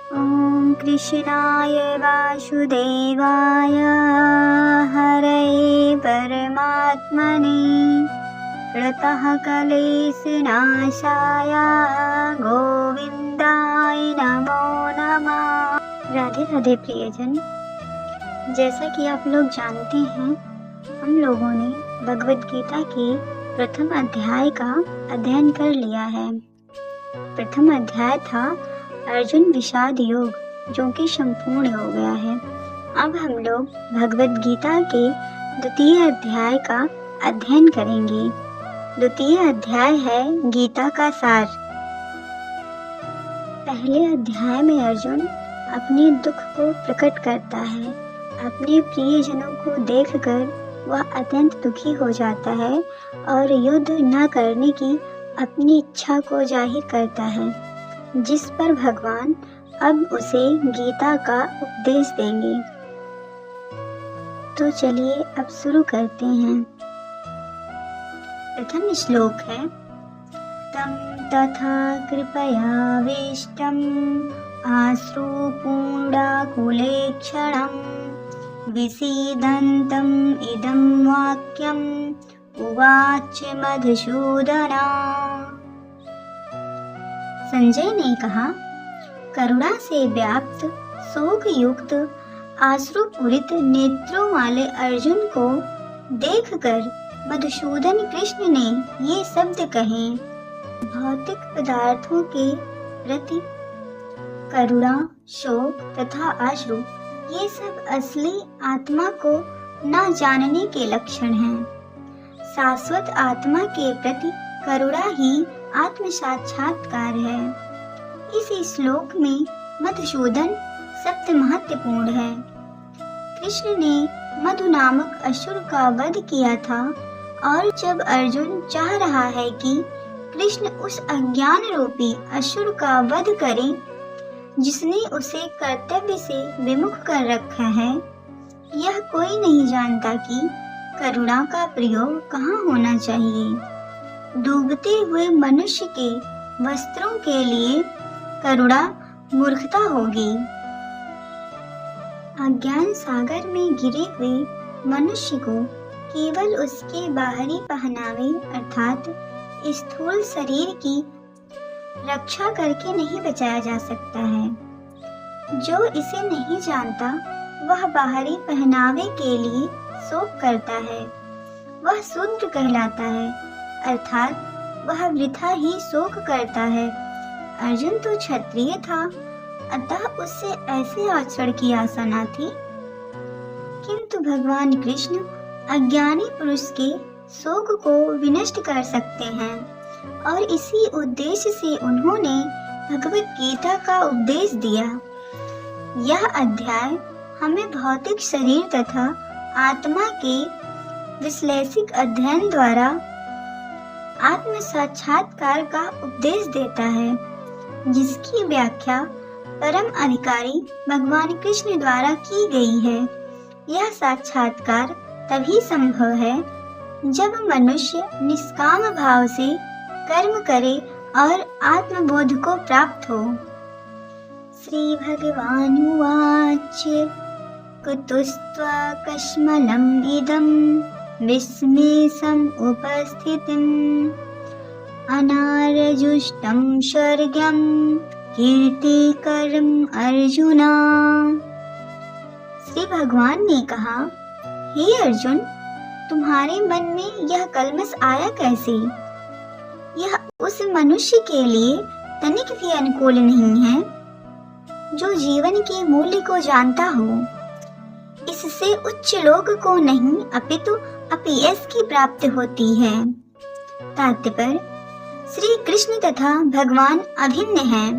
ॐ कृष्णाय वासुदेवाय हरये परमात्मने प्रणतः क्लेशनाशाय गोविन्दाय नमो नमः। राधे राधे प्रियजन, जैसा कि आप लोग जानते हैं, हम लोगों ने भगवद गीता के प्रथम अध्याय का अध्ययन कर लिया है। प्रथम अध्याय था अर्जुन विषाद योग, जो कि संपूर्ण हो गया है। अब हम लोग भगवद गीता के द्वितीय अध्याय का अध्ययन करेंगे। द्वितीय अध्याय है गीता का सार। पहले अध्याय में अर्जुन अपने दुख को प्रकट करता है। अपने प्रियजनों को देखकर वह अत्यंत दुखी हो जाता है और युद्ध न करने की अपनी इच्छा को जाहिर करता है, जिस पर भगवान अब उसे गीता का उपदेश देंगे। तो चलिए अब शुरू करते हैं। प्रथम श्लोक है, तम तथा कृपयावेष्टम् आश्रुपूर्णाकुलेक्षणम् विसीदन्तम् इदं वाक्यम् उवाच मधुसूदना। संजय ने कहा, करुणा से व्याप्त शोक युक्त आश्रुपूरित नेत्रों वाले अर्जुन को देखकर मधुसूदन कृष्ण ने ये शब्द कहे। भौतिक पदार्थों के प्रति करुणा, शोक तथा अश्रु, ये सब असली आत्मा को न जानने के लक्षण हैं। शाश्वत आत्मा के प्रति करुणा ही आत्म साक्षात्कार है। इस श्लोक में मधुसूदन शब्द महत्वपूर्ण है। कृष्ण ने मधु नामक असुर का वध किया था, और जब अर्जुन चाह रहा है कि कृष्ण उस अज्ञान रूपी असुर का वध करें, जिसने उसे कर्तव्य से विमुख कर रखा है, यह कोई नहीं जानता कि करुणा का प्रयोग कहाँ होना चाहिए। डूबते हुए मनुष्य के वस्त्रों के लिए करुणा मूर्खता होगी। अज्ञान सागर में गिरे हुए मनुष्य को केवल उसके बाहरी पहनावे अर्थात स्थूल शरीर की रक्षा करके नहीं बचाया जा सकता है। जो इसे नहीं जानता वह बाहरी पहनावे के लिए शोक करता है, वह शूद्र कहलाता है, अर्थात वह वृथा ही शोक करता है। अर्जुन तो क्षत्रिय था, अतः उससे ऐसे आचरण की आशा न थी, किंतु भगवान कृष्ण अज्ञानी पुरुष के शोक को विनष्ट कर सकते हैं, और इसी उद्देश्य से उन्होंने भगवद गीता का उपदेश दिया। यह अध्याय हमें भौतिक शरीर तथा आत्मा के विश्लेषिक अध्ययन द्वारा आत्म साक्षात्कार का उपदेश देता है, जिसकी व्याख्या परम अधिकारी भगवान कृष्ण द्वारा की गई है। यह साक्षात्कार तभी संभव है जब मनुष्य निष्काम भाव से कर्म करे और आत्मबोध को प्राप्त हो। श्री भगवानुवाच कुतस्त्वाकस्मलम् इदं विस्मेषम् उपस्थितिम् अनार्जुष्टं स्वर्गं कीर्तिकरम् अर्जुन। श्री भगवान ने कहा, हे अर्जुन, तुम्हारे मन में यह कलमश आया कैसे? यह उस मनुष्य के लिए तनिक भी अनुकूल नहीं है जो जीवन के मूल्य को जानता हो। इससे उच्च लोक को नहीं अपितु अपयश की प्राप्ति होती है। तात्पर्य, श्री कृष्ण तथा भगवान अभिन्न हैं,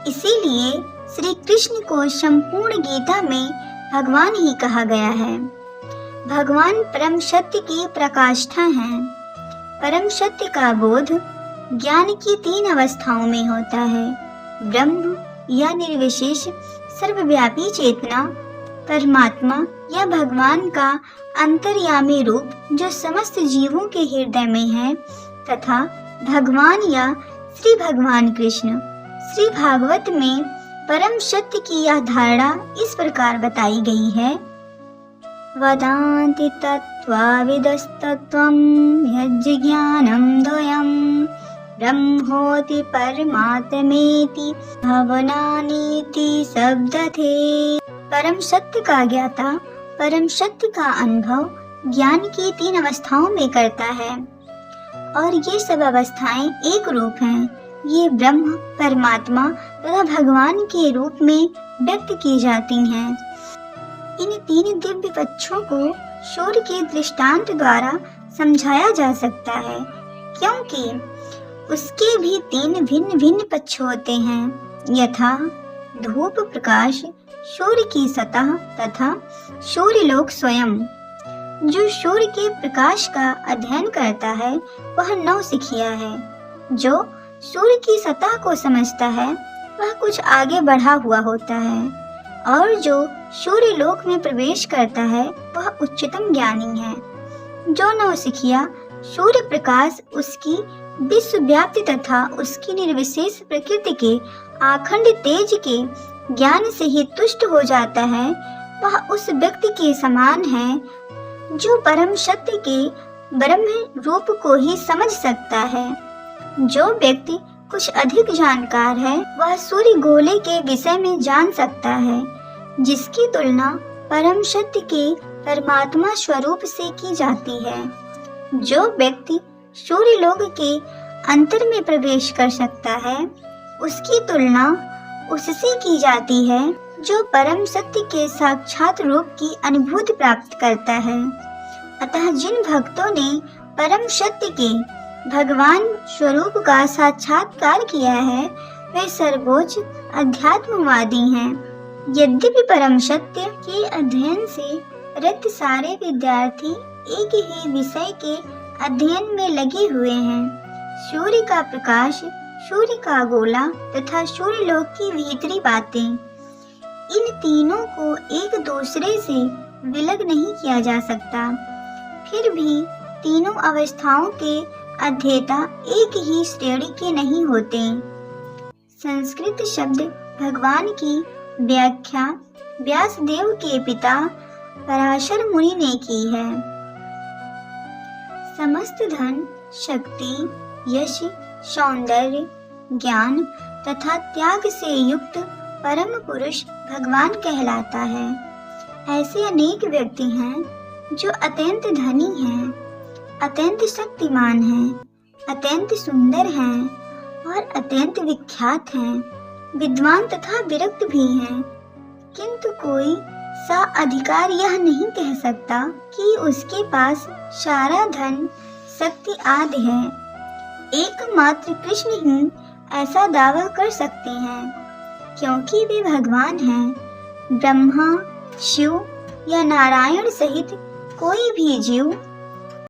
इसीलिए श्री कृष्ण को संपूर्ण गीता में भगवान ही कहा गया है। भगवान परम सत्य की प्रकाष्ठा हैं। परम सत्य का बोध ज्ञान की 3 अवस्थाओं में होता है। ब्रह्म या निर्विशेष सर्वव्यापी चेतना, परमात्मा या भगवान का अंतर्यामी रूप जो समस्त जीवों के हृदय में है, तथा भगवान या श्री भगवान कृष्ण। श्री भागवत में परम सत्य की यह धारणा इस प्रकार बताई गई है। वदान्ति तत्त्वविदस्तत्त्वं यज्ज्ञानं द्वयं ब्रह्मोति परमात्मेति भवनानीति शब्दथे। परम सत्य का ज्ञाता परम सत्य का अनुभव ज्ञान की 3 अवस्थाओं में करता है और ये सब अवस्थाएं एक रूप हैं। ये ब्रह्म, परमात्मा तथा भगवान के रूप में व्यक्त की जाती हैं। इन 3 दिव्य पक्षों को सूर्य के दृष्टांत द्वारा समझाया जा सकता है, क्योंकि उसके भी 3 भिन्न भिन्न पक्ष होते हैं, यथा धूप प्रकाश, सूर्य की सतह तथा सूर्यलोक स्वयं। जो सूर्य के प्रकाश का अध्ययन करता है वह नौसिखिया है। जो सूर्य की सतह को समझता है वह कुछ आगे बढ़ा हुआ होता है, और जो सूर्य लोक में प्रवेश करता है वह उच्चतम ज्ञानी है। जो नौसिखिया सूर्य प्रकाश, उसकी विश्वव्याप्ति तथा उसकी निर्विशेष प्रकृति के अखंड तेज के ज्ञान से ही तुष्ट हो जाता है, वह उस व्यक्ति के समान है जो परम सत्य के ब्रह्म रूप को ही समझ सकता है। जो व्यक्ति कुछ अधिक जानकार है वह सूर्य गोले के विषय में जान सकता है, जिसकी तुलना परम सत्य के परमात्मा स्वरूप से की जाती है। जो व्यक्ति सूर्य लोक के अंतर में प्रवेश कर सकता है उसकी तुलना उससे की जाती है जो परम सत्य के साक्षात रूप की अनुभूति प्राप्त करता है। अतः जिन भक्तों ने परम सत्य के भगवान स्वरूप का साक्षात्कार किया है वे सर्वोच्च अध्यात्मवादी हैं। यद्यपि परम सत्य के अध्ययन से रत सारे विद्यार्थी एक ही विषय के अध्ययन में लगे हुए हैं। सूर्य का प्रकाश, सूर्य का गोला तथा सूर्य लोक की भीतरी बातें, इन तीनों को एक दूसरे से विलग नहीं किया जा सकता। फिर भी तीनों अवस्थाओं के अध्येता एक ही श्रेणी के नहीं होते। संस्कृत शब्द भगवान की व्याख्या व्यासदेव के पिता पराशर मुनि ने की है। समस्त धन, शक्ति, यश, सौंदर्य, ज्ञान तथा त्याग से युक्त परम पुरुष भगवान कहलाता है। ऐसे अनेक व्यक्ति हैं जो अत्यंत धनी हैं, अत्यंत शक्तिमान हैं, अत्यंत सुंदर हैं और अत्यंत विख्यात हैं, विद्वान तथा विरक्त भी हैं, किंतु कोई सा अधिकार यह नहीं कह सकता कि उसके पास सारा धन, शक्ति आदि है। एकमात्र कृष्ण ही ऐसा दावा कर सकते हैं, क्योंकि वे भगवान हैं। ब्रह्मा, शिव या नारायण सहित कोई भी जीव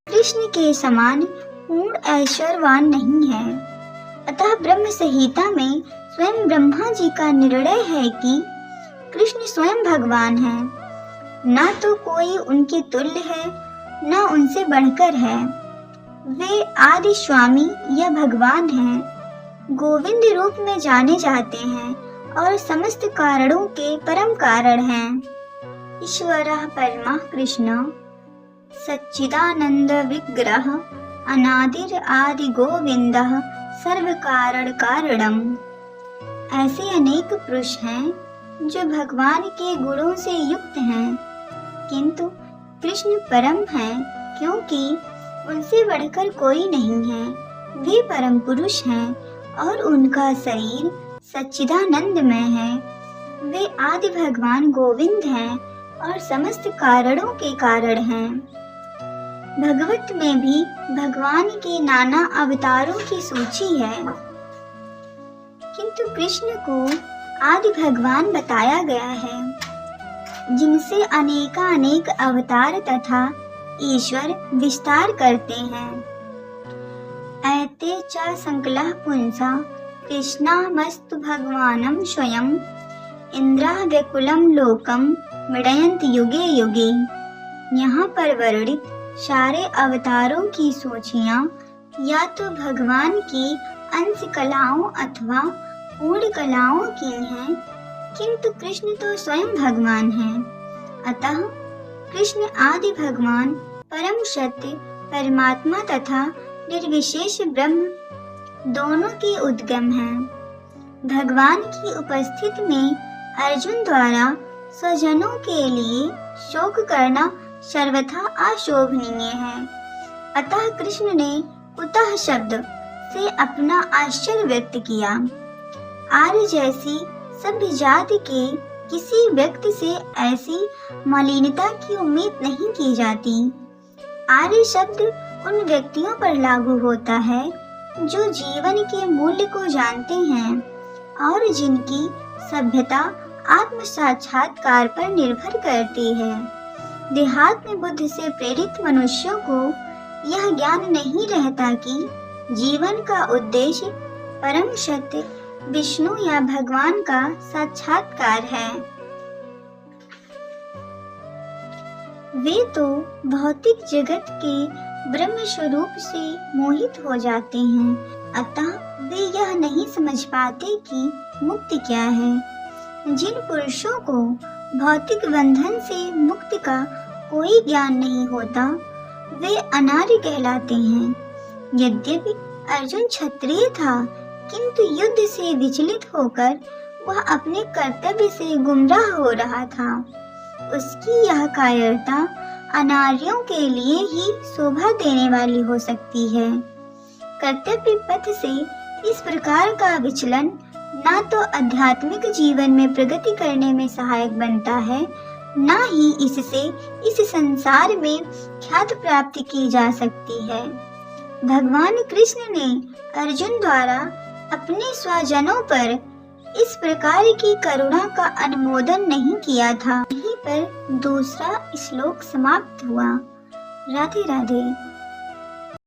कृष्ण के समान पूर्ण ऐश्वर्यवान नहीं है। अतः ब्रह्म संहिता में स्वयं ब्रह्मा जी का निर्णय है कि कृष्ण स्वयं भगवान है, न तो कोई उनके तुल्य है न उनसे बढ़कर है। वे आदि स्वामी या भगवान हैं, गोविंद रूप में जाने जाते हैं और समस्त कारणों के परम कारण हैं। ईश्वरः परमः कृष्ण सच्चिदानंद विग्रह अनादिर आदि गोविंदः सर्व कारण कारणम। ऐसे अनेक पुरुष हैं जो भगवान के गुणों से युक्त हैं, किंतु कृष्ण परम हैं, क्योंकि उनसे बढ़कर कोई नहीं है। वे परम पुरुष हैं और उनका शरीर सच्चिदानंदमय है। वे आदि भगवान गोविंद हैं और समस्त कारणों के कारण हैं। भगवत में भी भगवान के नाना अवतारों की सूची है, किंतु कृष्ण को आदि भगवान बताया गया है, जिनसे अनेकानेक अवतार तथा ईश्वर विस्तार करते हैं। ऐते च संकलः पुंसा कृष्णामस्तु भगवानं स्वयं इंद्राः व्याकुलं लोकं मृडयन्ति युगे युगे। यहाँ पर वर्णित सारे अवतारों की सूचियाँ या तो भगवान की अंश कलाओं अथवा पूर्ण कलाओं की हैं किंतु कृष्ण तो स्वयं भगवान है। अतः कृष्ण आदि भगवान, परम सत्य परमात्मा तथा निर्विशेष ब्रह्म दोनों के उद्गम हैं। भगवान की उपस्थिति में अर्जुन द्वारा स्वजनों के लिए शोक करना सर्वथा अशोभनीय है। अतः कृष्ण ने कुतः शब्द से अपना आश्चर्य व्यक्त किया। आर्य जैसी सभ्य जाति के किसी व्यक्ति से ऐसी मलिनता की उम्मीद नहीं की जाती। आर्य शब्द उन व्यक्तियों पर लागू होता है जो जीवन के मूल्य को जानते हैं और जिनकी सभ्यता आत्म साक्षात्कार पर निर्भर करती है। देहात्म बुद्धि से प्रेरित मनुष्यों को यह ज्ञान नहीं रहता कि जीवन का उद्देश्य परम सत्य विष्णु या भगवान का साक्षात्कार है। वे तो भौतिक जगत के ब्रह्म स्वरूप से मोहित हो जाते हैं। अतः वे यह नहीं समझ पाते कि मुक्ति क्या है। जिन पुरुषों को भौतिक बंधन से मुक्ति का कोई ज्ञान नहीं होता, वे अनार्य कहलाते हैं। यद्यपि अर्जुन क्षत्रिय था, किंतु युद्ध से विचलित होकर वह अपने कर्तव्य से गुमराह हो रहा था। उसकी यह कायरता अनार्यों के लिए ही शोभा देने वाली हो सकती है। कर्तव्य पथ से इस प्रकार का विचलन न तो आध्यात्मिक जीवन में प्रगति करने में सहायक बनता है, न ही इससे इस संसार में ख्याति प्राप्ति की जा सकती है। भगवान कृष्ण ने अर्जुन द्वारा अपने स्वजनों पर इस प्रकार की करुणा का अनुमोदन नहीं किया था। यहीं पर दूसरा श्लोक समाप्त हुआ। राधे राधे।